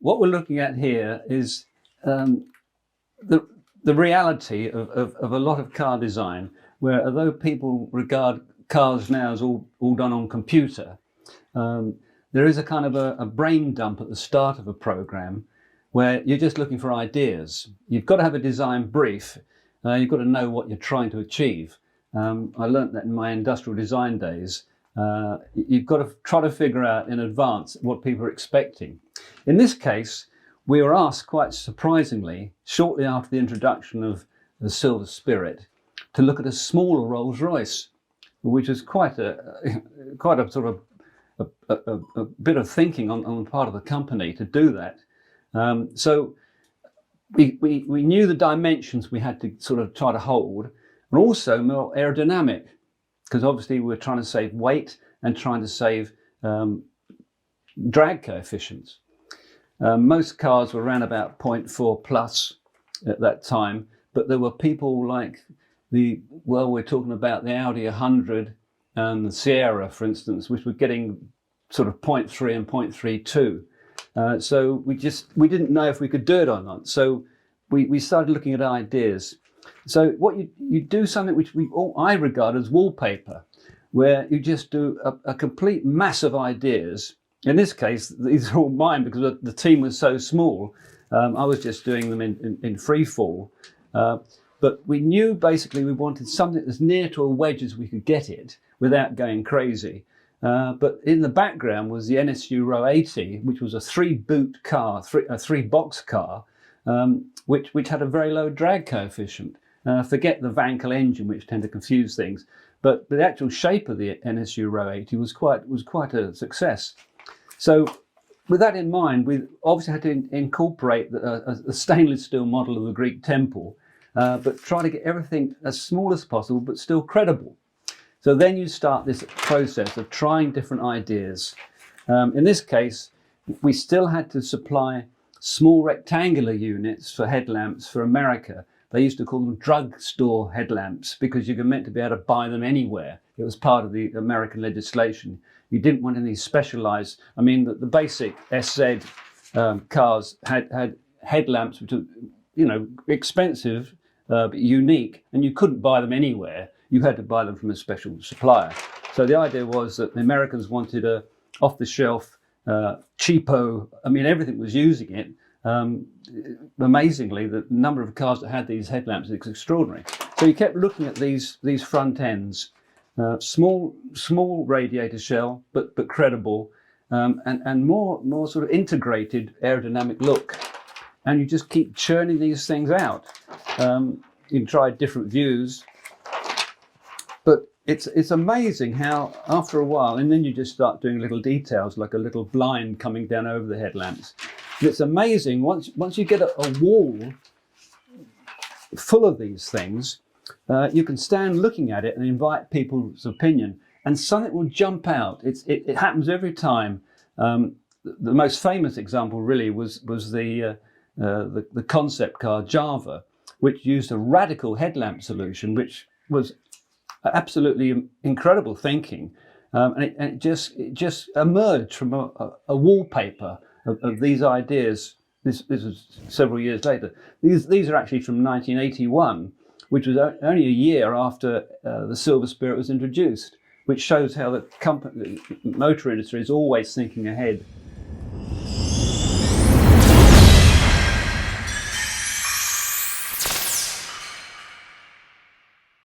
what we're looking at here is the reality of a lot of car design, where although people regard cars now as all done on computer, there is a kind of a brain dump at the start of a program where you're just looking for ideas. You've got to have a design brief. You've got to know what you're trying to achieve. I learnt that in my industrial design days. You've got to try to figure out in advance what people are expecting. In this case, we were asked, quite surprisingly, shortly after the introduction of the Silver Spirit, to look at a smaller Rolls-Royce, which is quite a sort of a bit of thinking on the part of the company to do that. So we knew the dimensions we had to sort of try to hold, and also more aerodynamic, because obviously we're trying to save weight and trying to save drag coefficients. Most cars were around about 0.4 plus at that time, but there were people like we're talking about the Audi 100 and the Sierra, for instance, which were getting sort of 0.3 and 0.32. So we didn't know if we could do it or not. So we started looking at ideas. So what you do something which I regard as wallpaper, where you just do a complete mass of ideas. In this case, these are all mine because the team was so small. I was just doing them in free fall. But we knew basically we wanted something as near to a wedge as we could get it without going crazy. But in the background was the NSU Row 80, which was a three-boot car, a three-box car, which had a very low drag coefficient. Forget the Wankel engine, which tend to confuse things. But the actual shape of the NSU Row 80 was quite a success. So with that in mind, we obviously had to incorporate a stainless steel model of the Greek temple, but try to get everything as small as possible, but still credible. So then you start this process of trying different ideas. In this case, we still had to supply small rectangular units for headlamps for America. They used to call them drugstore headlamps because you were meant to be able to buy them anywhere. It was part of the American legislation. You didn't want any specialized. I mean, the basic SZ cars had headlamps which were, expensive but unique, and you couldn't buy them anywhere. You had to buy them from a special supplier. So the idea was that the Americans wanted a off-the-shelf, cheapo. I mean, everything was using it. Amazingly, the number of cars that had these headlamps is extraordinary. So you kept looking at these front ends, small radiator shell, but credible, and more sort of integrated aerodynamic look. And you just keep churning these things out. You can try different views, but it's amazing how after a while, and then you just start doing little details like a little blind coming down over the headlamps. And it's amazing once you get a wall full of these things, you can stand looking at it and invite people's opinion, and something will jump out. It happens every time. The most famous example really was the concept car Java, which used a radical headlamp solution, which was absolutely incredible thinking, and it just emerged from a wallpaper of these ideas. This was several years later. These are actually from 1981, which was only a year after the Silver Spirit was introduced, which shows how the motor industry is always thinking ahead